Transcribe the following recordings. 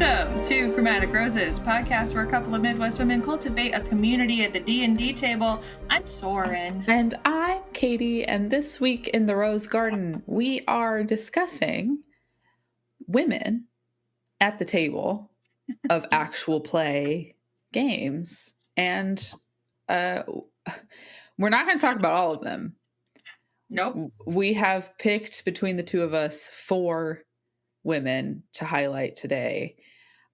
Welcome to Chromatic Roses, podcast where a couple of Midwest women cultivate a community at the D&D table. I'm Soren. And I'm Caitie, and this week in the Rosegarden, we are discussing women at the table of actual play games. And we're not going to talk about all of them. Nope. We have picked between the two of us 4 women to highlight today.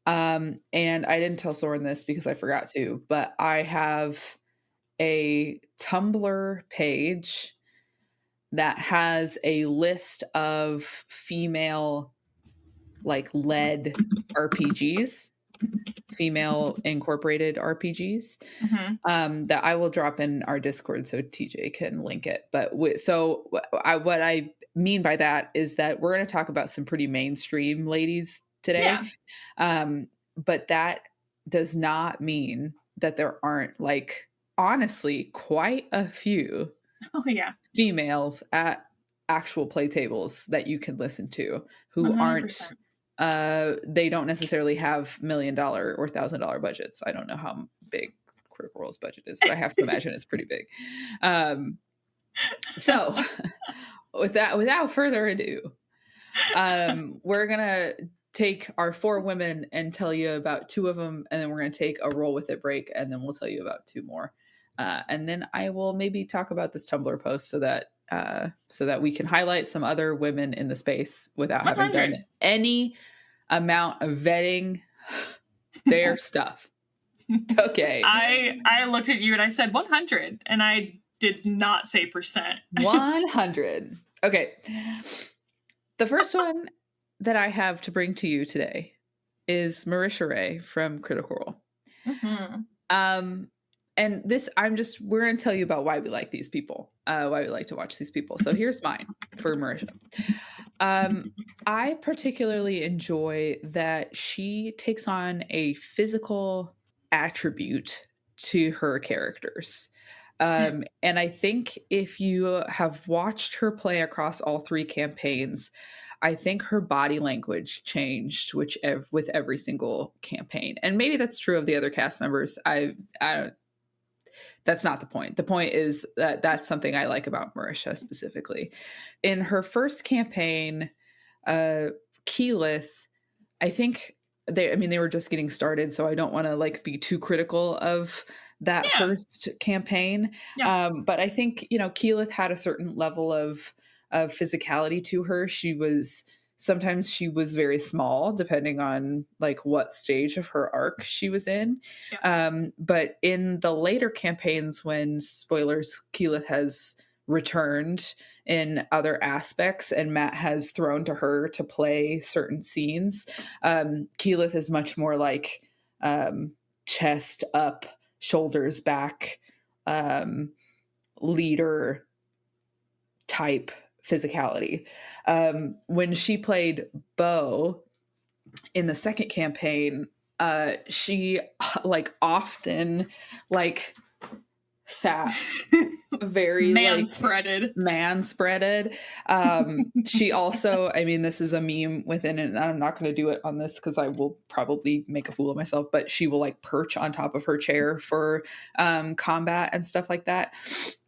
And I didn't tell Soren this because I forgot to, but I have a Tumblr page that has a list of female led RPGs, female incorporated RPGs, that I will drop in our Discord so TJ can link it. But what I mean by that is that we're going to talk about some pretty mainstream ladies today. Yeah. But that does not mean that there aren't honestly quite a few females at actual play tables that you can listen to who 100%. aren't they don't necessarily have $1 million or $1,000 budgets. I don't know how big Critical Role's budget is, but I have to imagine it's pretty big. So without further ado, we're gonna take our 4 women and tell you about 2 of them, and then we're going to take a roll with it break, and then we'll tell you about 2 more. And then I will maybe talk about this Tumblr post so that we can highlight some other women in the space without having done any amount of vetting their stuff. Okay. I looked at you and I said 100, and I did not say percent. 100. Okay. The first one that I have to bring to you today is RayRay from Critical Role. And this, we're going to tell you about why we like these people, why we like to watch these people. So here's mine for Marisha. I particularly enjoy that she takes on a physical attribute to her characters. And I think if you have watched her play across all 3 campaigns, I think her body language changed with every single campaign. And maybe that's true of the other cast members. I don't, that's not the point. The point is that that's something I like about Marisha specifically. In her first campaign, Keyleth, I think they were just getting started, so I don't want to be too critical of that first campaign. But I think, Keyleth had a certain level of physicality to her. Sometimes she was very small, depending on what stage of her arc she was in. But in the later campaigns, when, spoilers, Keyleth has returned in other aspects and Matt has thrown to her to play certain scenes, Keyleth is much more chest up, shoulders back, leader type physicality. When she played Bo in the second campaign, she often sat very man-spreaded. She also, this is a meme within it, and I'm not going to do it on this because I will probably make a fool of myself, but she will perch on top of her chair for combat and stuff like that.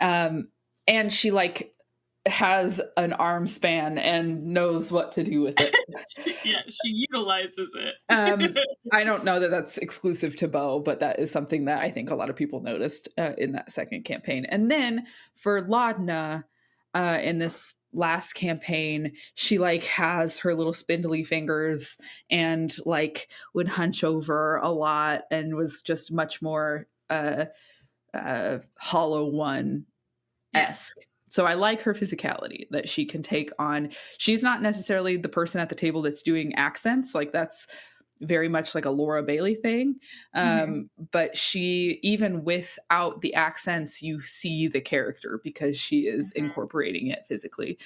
And she has an arm span and knows what to do with it. She utilizes it. I don't know that that's exclusive to Bo, but that is something that I think a lot of people noticed in that second campaign. And then for Laudna, in this last campaign, she has her little spindly fingers and would hunch over a lot and was just much more Hollow One-esque. So I like her physicality that she can take on. She's not necessarily the person at the table that's doing accents. That's very much a Laura Bailey thing. But she, even without the accents, you see the character because she is incorporating it physically.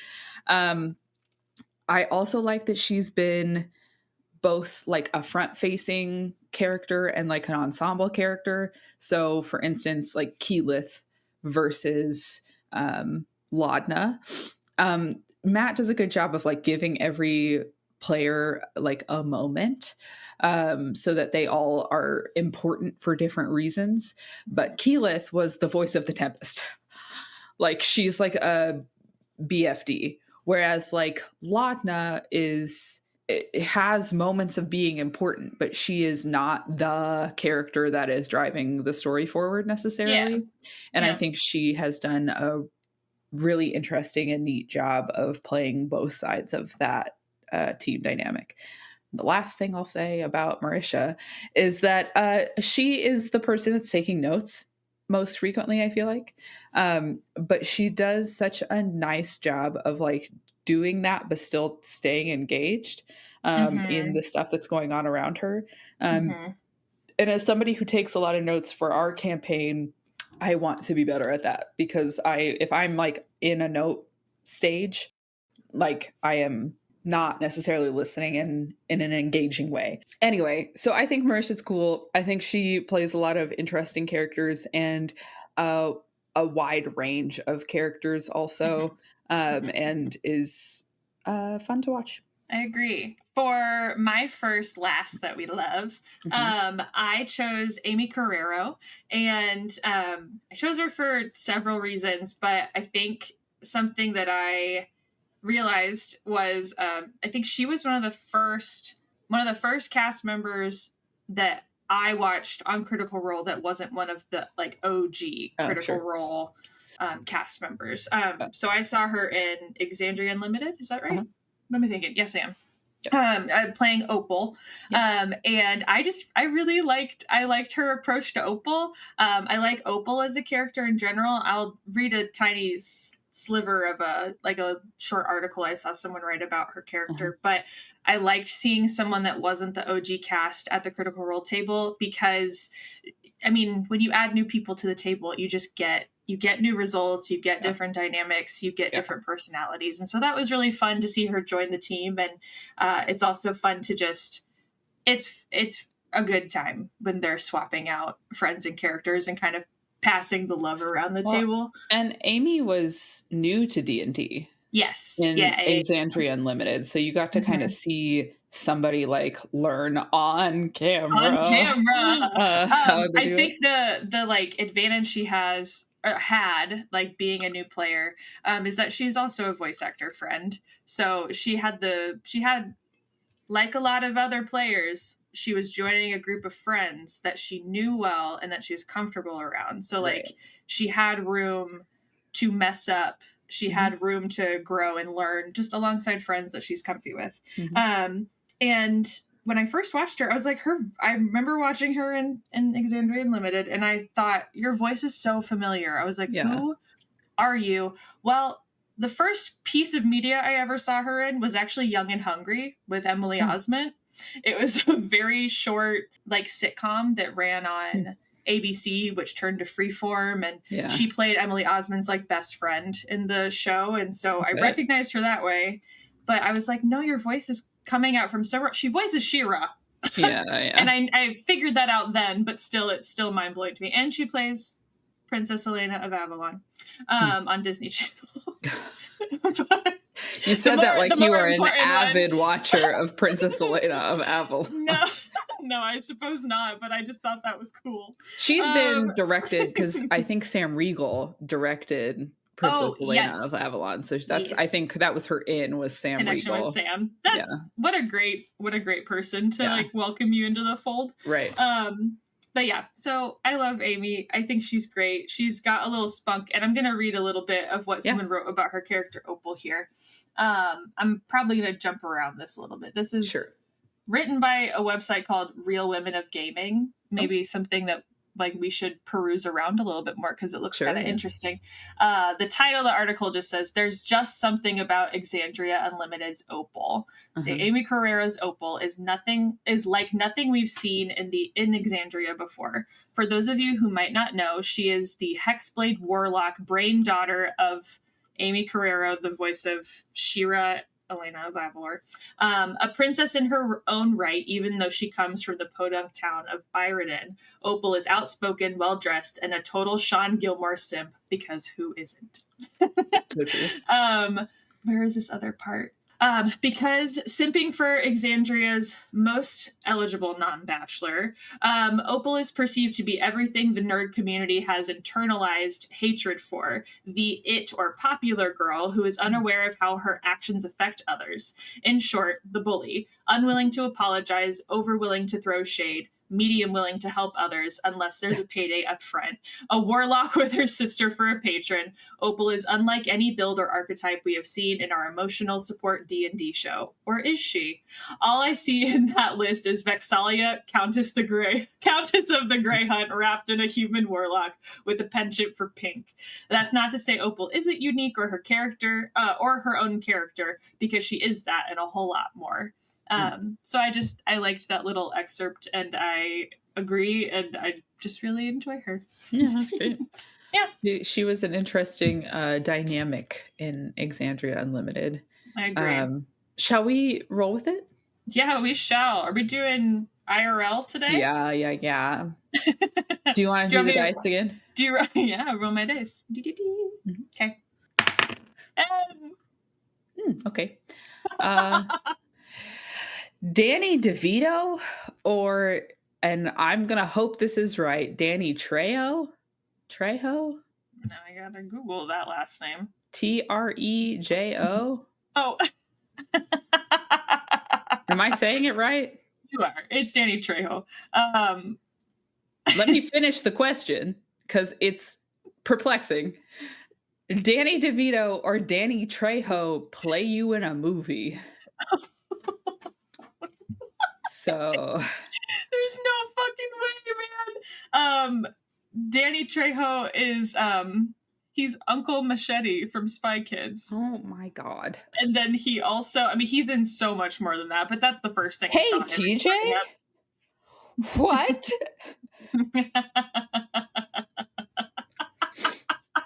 I also like that she's been both a front-facing character and an ensemble character. So for instance, Keyleth versus Laudna. Matt does a good job of giving every player like a moment, so that they all are important for different reasons. But Keyleth was the voice of the Tempest. Like she's like a BFD, whereas like Laudna it has moments of being important, but she is not the character that is driving the story forward necessarily. Yeah. And Yeah. I think she has done a really interesting and neat job of playing both sides of that team dynamic. The last thing I'll say about Marisha is that she is the person that's taking notes most frequently, I feel like. But she does such a nice job of like doing that, but still staying engaged in the stuff that's going on around her. And as somebody who takes a lot of notes for our campaign, I want to be better at that, because if I'm like in a note stage, like I am not necessarily listening in an engaging way. Anyway, so I think Marisha's cool. I think she plays a lot of interesting characters and a wide range of characters also, and is fun to watch. I agree. For my first last that we love, I chose Aimee Carrero, and I chose her for several reasons, but I think something that I realized was I think she was one of the first cast members that I watched on Critical Role that wasn't one of the like OG Critical Role cast members. So I saw her in Exandria Unlimited. Is that right? What am I thinking? Yes, I am. Playing Opal. And I really liked her approach to Opal. I like Opal as a character in general. I'll read a tiny sliver of a short article I saw someone write about her character, but I liked seeing someone that wasn't the OG cast at the Critical Role table, because I mean, when you add new people to the table, you get new results, you get different dynamics, you get different personalities. And so that was really fun to see her join the team. And it's also fun to just, it's a good time when they're swapping out friends and characters and kind of passing the love around the table. And Aimee was new to D&D. Yes. In Exandria Unlimited. So you got to kind of see somebody like learn on camera. I think the like advantage she has or had like being a new player is that she's also a voice actor friend. So she had like a lot of other players, she was joining a group of friends that she knew well and that she was comfortable around. So like she had room to mess up. She had room to grow and learn just alongside friends that she's comfy with. And when I first watched her, I was like, I remember watching her in Exandria Unlimited, and I thought, your voice is so familiar. I was like, who are you? Well, the first piece of media I ever saw her in was actually Young and Hungry with Emily Osment. It was a very short like sitcom that ran on ABC, which turned to Freeform, and she played Emily Osment's like best friend in the show, and so I recognized her that way. But I was like, no, your voice is coming out from somewhere. She voices She-Ra. And I figured that out then, but still, it's still mind blowing to me. And she plays Princess Elena of Avalon on Disney Channel. You said that like you are an avid watcher of Princess Elena of Avalon. No, I suppose not, but I just thought that was cool. She's been directed, because I think Sam Riegel directed Princess Elena of Avalon. So that's I think that was her was Sam connection Riegel. With Sam. That's what a great person to like welcome you into the fold. Right. But yeah, so I love Aimee. I think she's great. She's got a little spunk, and I'm going to read a little bit of what someone wrote about her character Opal here. I'm probably going to jump around this a little bit. This is written by a website called Real Women of Gaming. Maybe something that like we should peruse around a little bit more because it looks kind of interesting. The title of the article just says, "There's just something about Exandria Unlimited's Opal." Say Aimee Carrero's Opal is like nothing we've seen in Exandria before. For those of you who might not know, she is the Hexblade Warlock brain daughter of Aimee Carrero, the voice of She-Ra, Elena of Avalor, a princess in her own right, even though she comes from the podunk town of Byrodin. Opal is outspoken, well-dressed, and a total Sean Gilmore simp, because who isn't? So true. Where is this other part? Because simping for Exandria's most eligible non-bachelor, Opal is perceived to be everything the nerd community has internalized hatred for, the it or popular girl who is unaware of how her actions affect others. In short, the bully, unwilling to apologize, overwilling to throw shade, medium willing to help others unless there's a payday up front, a warlock with her sister for a patron. Opal is unlike any build or archetype we have seen in our emotional support D&D show. Or is she? All I see in that list is Vexalia, Countess of the Grey Hunt, wrapped in a human warlock with a penchant for pink. That's not to say Opal isn't unique or her character, or her own character, because she is that and a whole lot more. So I liked that little excerpt, and I agree, and I just really enjoy her. Yeah, that's great. Yeah. She was an interesting dynamic in Exandria Unlimited. I agree. Shall we roll with it? Yeah, we shall. Are we doing IRL today? Yeah. Do you want to do the dice again? Yeah, roll my dice. Okay. Okay. Danny DeVito, and I'm going to hope this is right, Danny Trejo? Now I got to Google that last name. Trejo? Oh. Am I saying it right? You are. It's Danny Trejo. Let me finish the question, because it's perplexing. Danny DeVito or Danny Trejo play you in a movie? So there's no fucking way, man. Danny Trejo is he's Uncle Machete from Spy Kids. Oh my god. And then he also, he's in so much more than that, but that's the first thing I saw. Hey, TJ? What?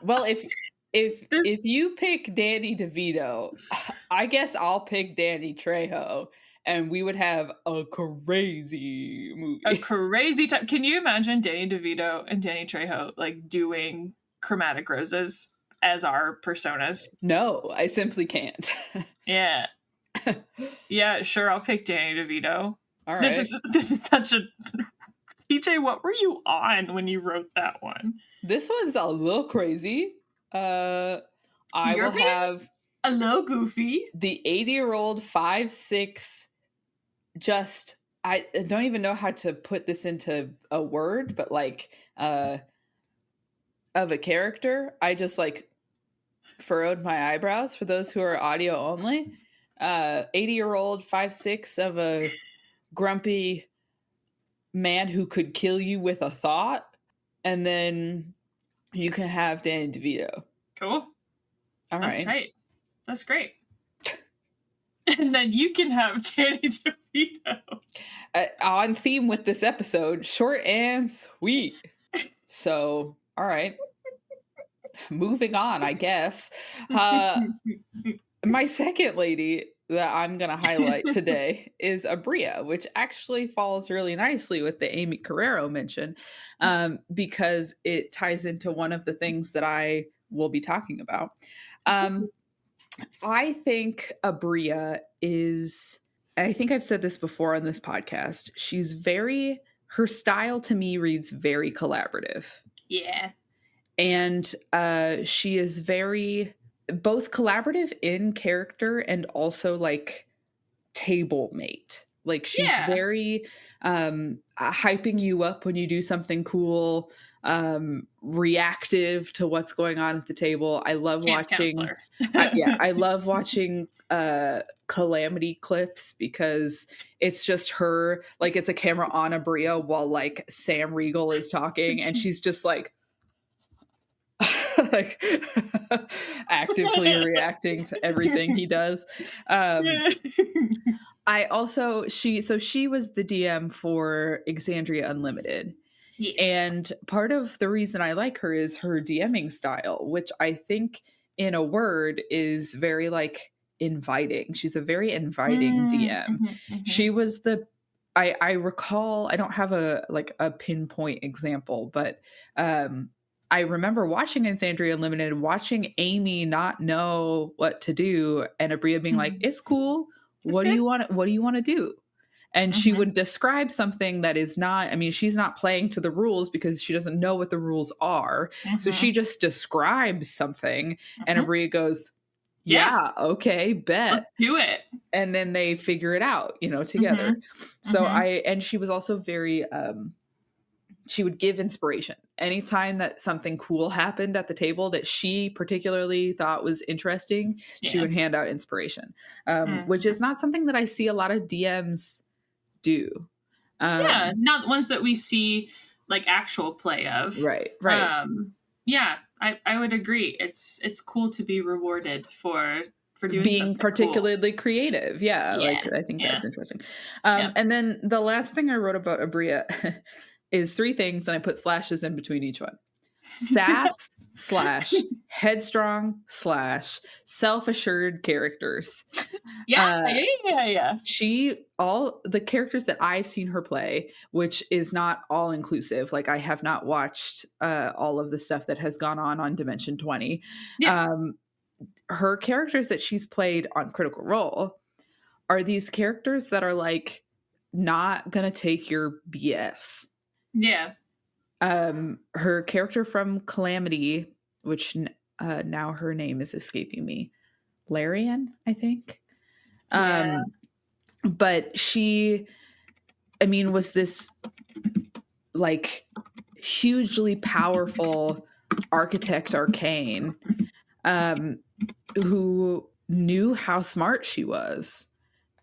Well, if you pick Danny DeVito, I guess I'll pick Danny Trejo, and we would have a crazy movie. A crazy time. Can you imagine Danny DeVito and Danny Trejo like doing Chromatic Roses as our personas? No, I simply can't. Yeah. Yeah, sure. I'll pick Danny DeVito. All right. This is such a TJ. What were you on when you wrote that one? This one's a little crazy. I will have a little goofy. The 80-year-old 5'6", just I don't even know how to put this into a word, but like of a character. I just like furrowed my eyebrows for those who are audio only. 80-year-old 5'6" of a grumpy man who could kill you with a thought, and then you can have Danny DeVito. Cool. All That's right. tight. That's great. And then you can have Danny DeVito. On theme with this episode, short and sweet. So, all right. Moving on, I guess. My second lady that I'm going to highlight today is Abrea, which actually falls really nicely with the Aimee Carrero mention, because it ties into one of the things that I will be talking about. I think Abrea is, I think I've said this before on this podcast, her style to me reads very collaborative. Yeah. And she is very both collaborative in character and also like table mate. Like she's very hyping you up when you do something cool, reactive to what's going on at the table. I love watching I love watching Calamity clips, because it's just her, like it's a camera on Abrea while like Sam Riegel is talking, and she's just like like actively reacting to everything he does. I also she was the DM for Exandria Unlimited. Yes. And part of the reason I like her is her DMing style, which I think in a word is very like inviting. She's a very inviting DM. She was I recall, I don't have a pinpoint example, but I remember watching Exandria Unlimited, watching Aimee not know what to do, and Abrea being like, Mhm. "It's cool. It's What do good. you want? What do you want to do?" And she Mhm. would describe something that is not. I mean, she's not playing to the rules because she doesn't know what the rules are. So she Mhm. just describes something, and Mhm. Abrea goes, Yeah. "Yeah, okay, bet." Let's do it. And then they figure it out, together. Mhm. So Mhm. and she was also very she would give inspiration. Anytime that something cool happened at the table that she particularly thought was interesting, she Yeah. would hand out inspiration, which Mhm. is not something that I see a lot of DMs do. Yeah, Um, not ones that we see like actual play of. right, right. Um, yeah, I would agree. It's cool to be rewarded for doing Being something cool. particularly creative. Yeah, Yeah. like I think Yeah. that's interesting. Yep. And then the last thing I wrote about Abrea is three things, and I put slashes in between each one. Sass slash headstrong slash self-assured characters. Yeah, Uh yeah, yeah, yeah. she all the characters that I've seen her play, which is not all inclusive. Like I have not watched all of the stuff that has gone on Dimension 20. Yeah. Um her characters that she's played on Critical Role are these characters that are like not gonna take your BS. Yeah. Her character from Calamity, which now her name is escaping me, Larian, I think. Yeah. But she, I mean, was this like hugely powerful architect arcane, um, who knew how smart she was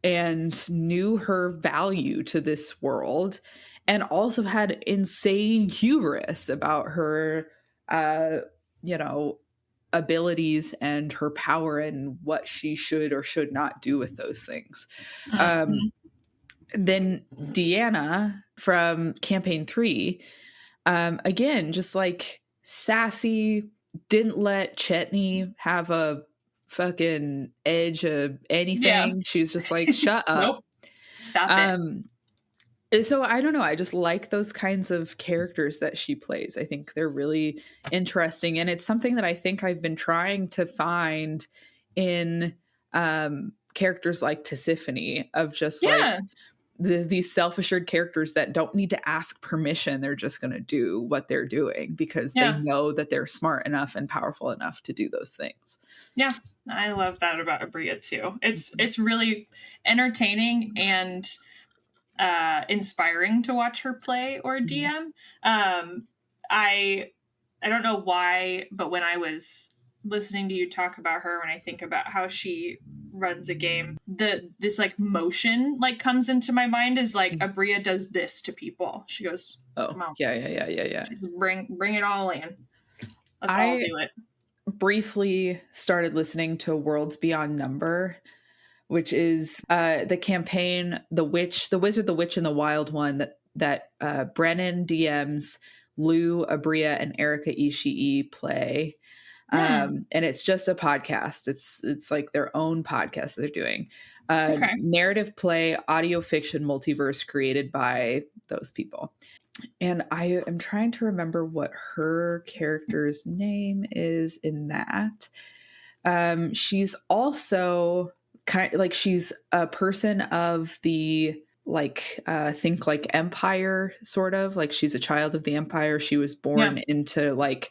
and knew her value to this world, and also had insane hubris about her uh you know abilities and her power and what she should or should not do with those things. um Mhm. then Deanna from campaign 3, again, just like sassy, didn't let Chetney have a fucking edge of Yeah. anything. She was just like, shut up. Nope. Stop it. Um, so I don't know. I just like those kinds of characters that she plays. I think they're really interesting. And it's something that I think I've been trying to find in characters like Tisiphone, of just like Yeah. these self-assured characters that don't need to ask permission. They're just going to do what they're doing because they Yeah. know that they're smart enough and powerful enough to do those things. Yeah. I love that about Abrea too. It's Mhm. it's really entertaining and inspiring to watch her play or Mhm. DM. I I don't know why, but when I was listening to you talk about her, when I think about how she runs a game, this like motion like comes into my mind is like Abrea does this to people. She goes, Oh, "Come on, yeah, yeah, yeah, yeah, yeah. bring it all in. Let's all I do it." briefly started listening to Worlds Beyond Number, which is the campaign, the witch, the wizard, the witch, and the wild one that Brennan DMs, Lou, Abrea, and Erica Ishii play. Hmm. And it's just a podcast. It's like their own podcast that they're doing. Okay. Narrative play, audio fiction multiverse created by those people. And I am trying to remember what her character's name is in that. She's also kind of like she's a person of the like think like empire, sort of like she's a child of the empire. She was Yeah. born into like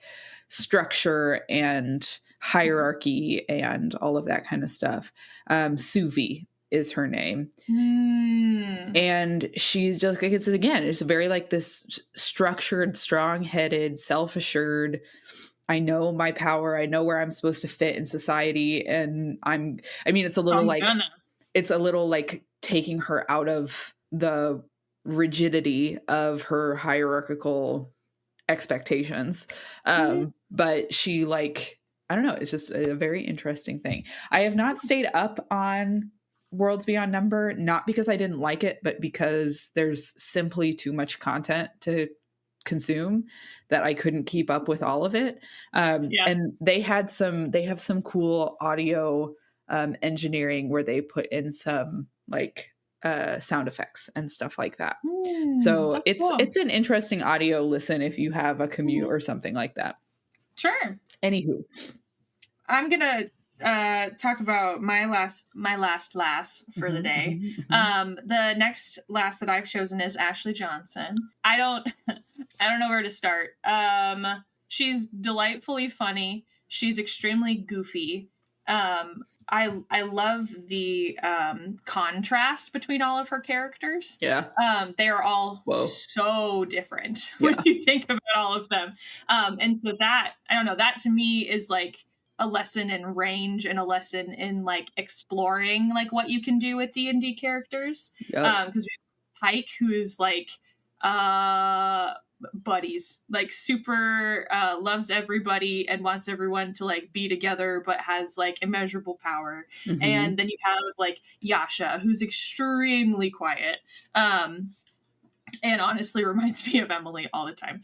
structure and hierarchy and all of that kind of stuff. Suvi is her name, Hmm. and she's just like, it's very like this structured, strong-headed, self-assured, I know my power, I know where I'm supposed to fit in society, and I mean, So I'm gonna. it's a little like taking her out of the rigidity of her hierarchical expectations. Mhm. But she like, I don't know, it's just a very interesting thing. I have not stayed up on Worlds Beyond Number, not because I didn't like it, but because there's simply too much content to consume that I couldn't keep up with all of it. Yeah. And they have some cool audio engineering where they put in some like sound effects and stuff like that. So That's cool. it's an interesting audio listen if you have a commute or something like that. Sure. Anywho, I'm gonna talk about my last for the day. The next last that I've chosen is Ashley Johnson. I don't know where to start. She's delightfully funny. She's extremely goofy. I love the contrast between all of her characters. Yeah. They are all so different when you think about all of them. And so that, I don't know, that to me is like a lesson in range and a lesson in like exploring like what you can do with D&D characters. Because we have Pike, who is like buddies, like super loves everybody and wants everyone to like be together, but has like immeasurable power. And then you have like Yasha, who's extremely quiet, and honestly reminds me of Emily all the time.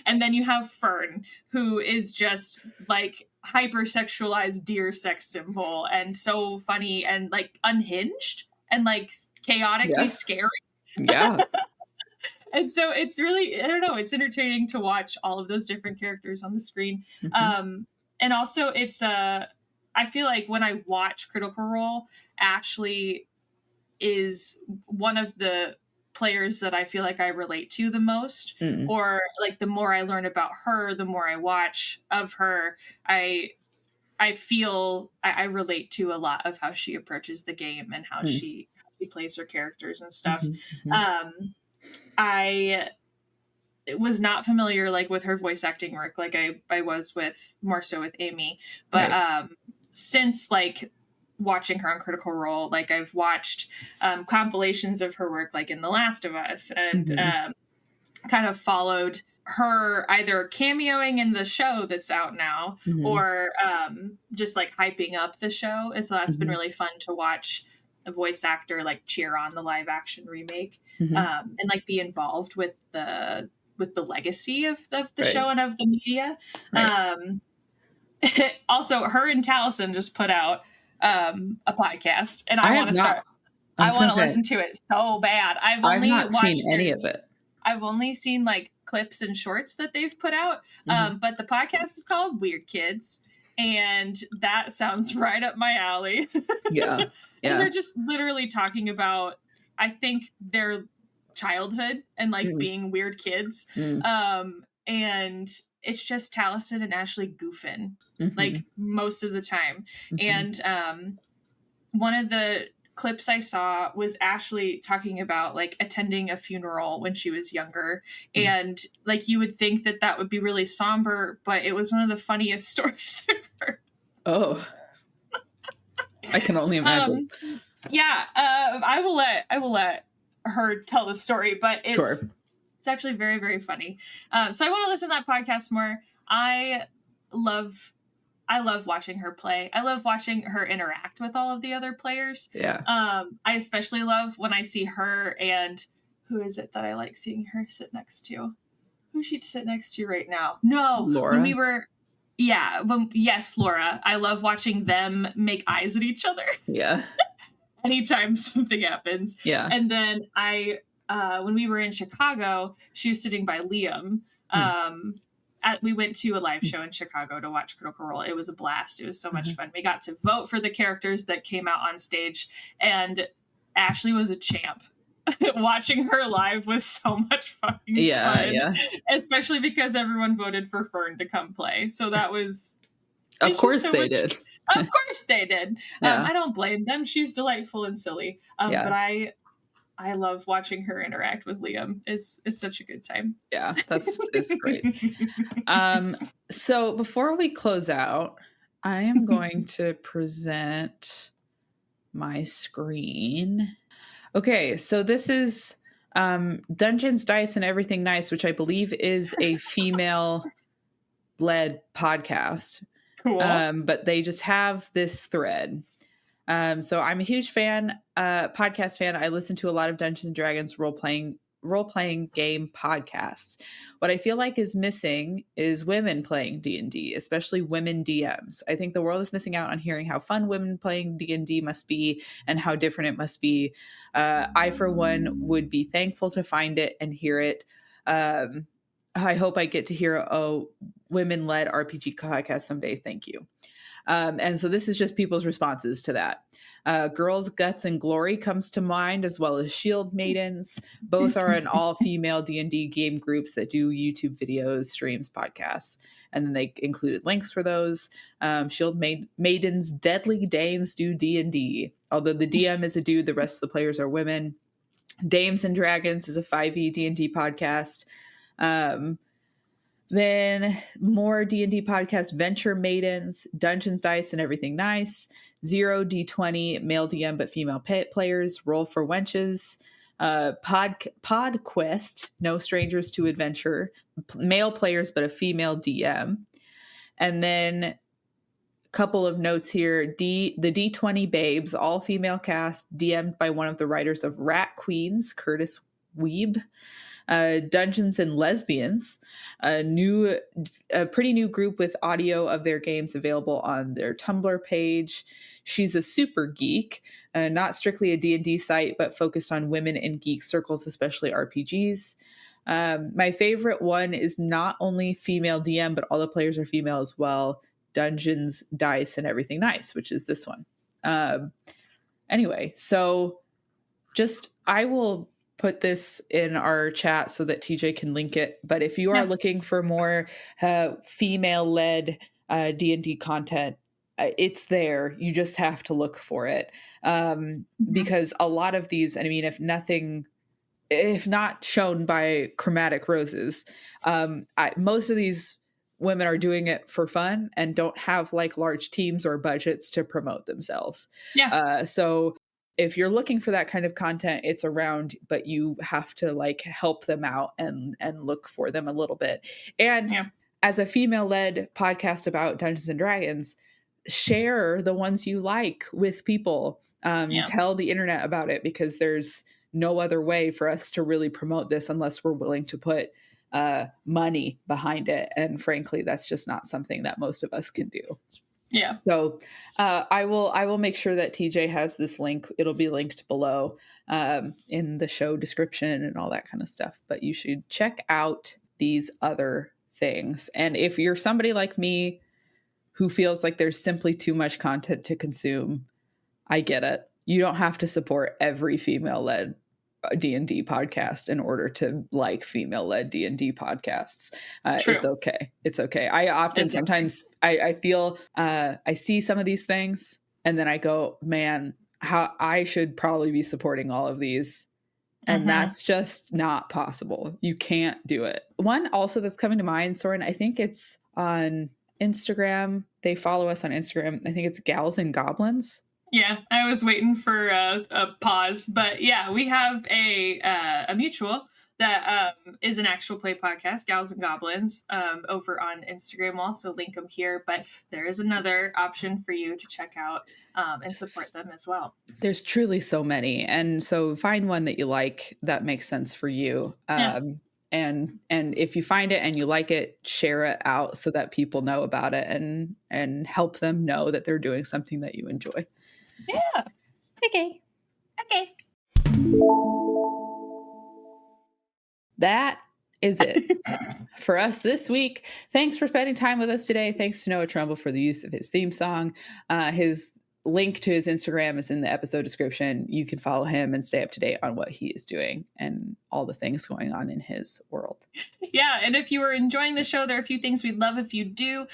And then you have Fern, who is just like hypersexualized deer sex symbol and so funny and like unhinged and like chaotically scary. And so it's really, I don't know, it's entertaining to watch all of those different characters on the screen. And also it's I feel like when I watch Critical Role, Ashley is one of the players that I feel like I relate to the most, or like the more I learn about her, the more I watch of her, I feel I relate to a lot of how she approaches the game and how she plays her characters and stuff. I was not familiar like with her voice acting work like I was with more so with Aimee, but since like watching her on Critical Role, like I've watched compilations of her work like in The Last of Us, and kind of followed her either cameoing in the show that's out now or just like hyping up the show. And so that's been really fun to watch a voice actor like cheer on the live action remake and like be involved with the legacy of the show and of the media. Also, her and Taliesin just put out a podcast, and I want to start. I want to listen to it so bad. I've not seen any of it. I've only seen like clips and shorts that they've put out. But the podcast is called Weird Kids, and that sounds right up my alley. And they're just literally talking about, I think, their childhood and like being weird kids. And it's just Taliesin and Ashley goofing like most of the time. And one of the clips I saw was Ashley talking about like attending a funeral when she was younger. And like you would think that that would be really somber, but it was one of the funniest stories I've heard. Oh, I can only imagine. I will let her tell the story, but it's actually very, very funny. So I want to listen to that podcast more. I love watching her play. I love watching her interact with all of the other players. I especially love when I see her and who is it that I like seeing her sit next to? Who's she sit next to right now? No, Laura. When we were, yes, Laura. I love watching them make eyes at each other. Anytime something happens. And then when we were in Chicago, she was sitting by Liam. We went to a live show in Chicago to watch Critical Role. It was a blast. It was so much fun. We got to vote for the characters that came out on stage, and Ashley was a champ. Watching her live was so much fucking fun. Especially because everyone voted for Fern to come play. So that was... Of course they did. Of course they did. I don't blame them. She's delightful and silly. But I love watching her interact with Liam. It's such a good time. It's great. So before we close out, I am going to present my screen. Okay, so this is Dungeons, Dice, and Everything Nice, which I believe is a female-led podcast. Cool. But they just have this thread. So I'm a huge fan, podcast fan. I listen to a lot of Dungeons and Dragons role-playing role-playing game podcasts. What I feel like is missing is women playing D&D, especially women DMs. I think the world is missing out on hearing how fun women playing D&D must be and how different it must be. I, for one, would be thankful to find it and hear it. I hope I get to hear a women-led RPG podcast someday. Thank you. And so this is just people's responses to that. Girls, Guts, and Glory comes to mind, as well as Shield Maidens. Both are an all-female D&D game groups that do YouTube videos, streams, podcasts. And then they included links for those. Shield Maidens, Deadly Dames do D&D. Although the DM is a dude, the rest of the players are women. Dames and Dragons is a 5e D&D podcast. Then more D&D podcast, Venture Maidens, Dungeons, Dice, and Everything Nice, 0D20, male DM but female players, Roll for Wenches, PodQuest, No Strangers to Adventure, male players but a female DM. And then a couple of notes here, the D20 Babes, all female cast, DM'd by one of the writers of Rat Queens, Curtis Weeb. Dungeons and Lesbians, a pretty new group with audio of their games available on their Tumblr page. She's a Super Geek, not strictly a D&D site, but focused on women in geek circles, especially RPGs. My favorite one is not only female DM, but all the players are female as well. Dungeons, Dice, and Everything Nice, which is this one. Anyway, so I will put this in our chat so that TJ can link it. But if you are looking for more female-led D&D content, it's there. You just have to look for it. Because a lot of these, I mean, if not shown by Chromatic Roses, most of these women are doing it for fun and don't have like large teams or budgets to promote themselves. So if you're looking for that kind of content, it's around, but you have to like help them out and look for them a little bit. And as a female-led podcast about Dungeons and Dragons, share the ones you like with people. Tell the internet about it, because there's no other way for us to really promote this unless we're willing to put money behind it. And frankly, that's just not something that most of us can do. Yeah. So I will make sure that TJ has this link. It'll be linked below in the show description and all that kind of stuff. But you should check out these other things. And if you're somebody like me who feels like there's simply too much content to consume, I get it. You don't have to support every female-led D&D podcast in order to like female-led D&D podcasts. It's okay. It's okay. I often sometimes I feel I see some of these things and then I go, man, how I should probably be supporting all of these. And that's just not possible. You can't do it. One also that's coming to mind, Soren, I think it's on Instagram. They follow us on Instagram. I think it's Gals and Goblins. Yeah, I was waiting for a pause, but yeah, we have a mutual that is an actual play podcast, Gals and Goblins, over on Instagram. We'll also link them here, but there is another option for you to check out and support them as well. There's truly so many, and so find one that you like that makes sense for you. And if you find it and you like it, share it out so that people know about it and help them know that they're doing something that you enjoy. Yeah. Okay. That is it for us this week. Thanks for spending time with us today. Thanks to Noah Trumbull for the use of his theme song. His link to his Instagram is in the episode description. You can follow him and stay up to date on what he is doing and all the things going on in his world. Yeah, and if you are enjoying the show, there are a few things we'd love if you do.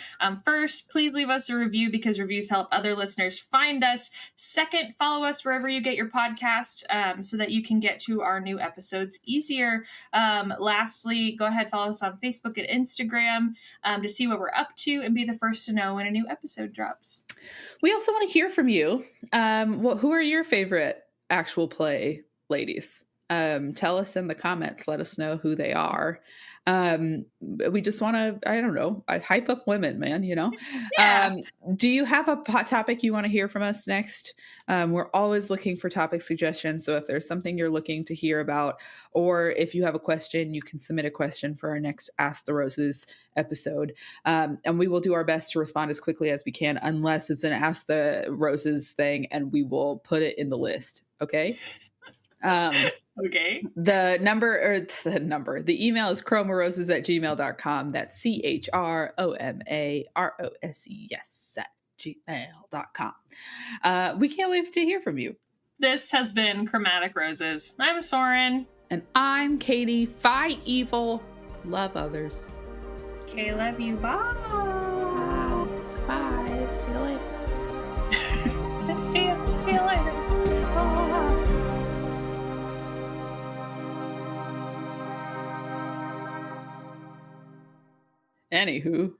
First, please leave us a review because reviews help other listeners find us. Second, follow us wherever you get your podcast so that you can get to our new episodes easier. Lastly, go ahead, follow us on Facebook and Instagram to see what we're up to and be the first to know when a new episode drops. We also want to hear from you. Who are your favorite actual play ladies? Tell us in the comments. Let us know who they are. We just want to, I don't know, I hype up women, man, you know? Yeah. Do you have a hot topic you want to hear from us next? We're always looking for topic suggestions. So if there's something you're looking to hear about, or if you have a question, you can submit a question for our next Ask the Roses episode. And we will do our best to respond as quickly as we can, unless it's an Ask the Roses thing, and we will put it in the list. Okay. Okay. The email is chromaroses@gmail.com. That's CHROMAROSES at gmail.com. We can't wait to hear from you. This has been Chromatic Roses. I'm Soren. And I'm Caitie. Fight evil, love others. Okay, love you. Bye. Goodbye. See you later. See you later. Bye. Anywho.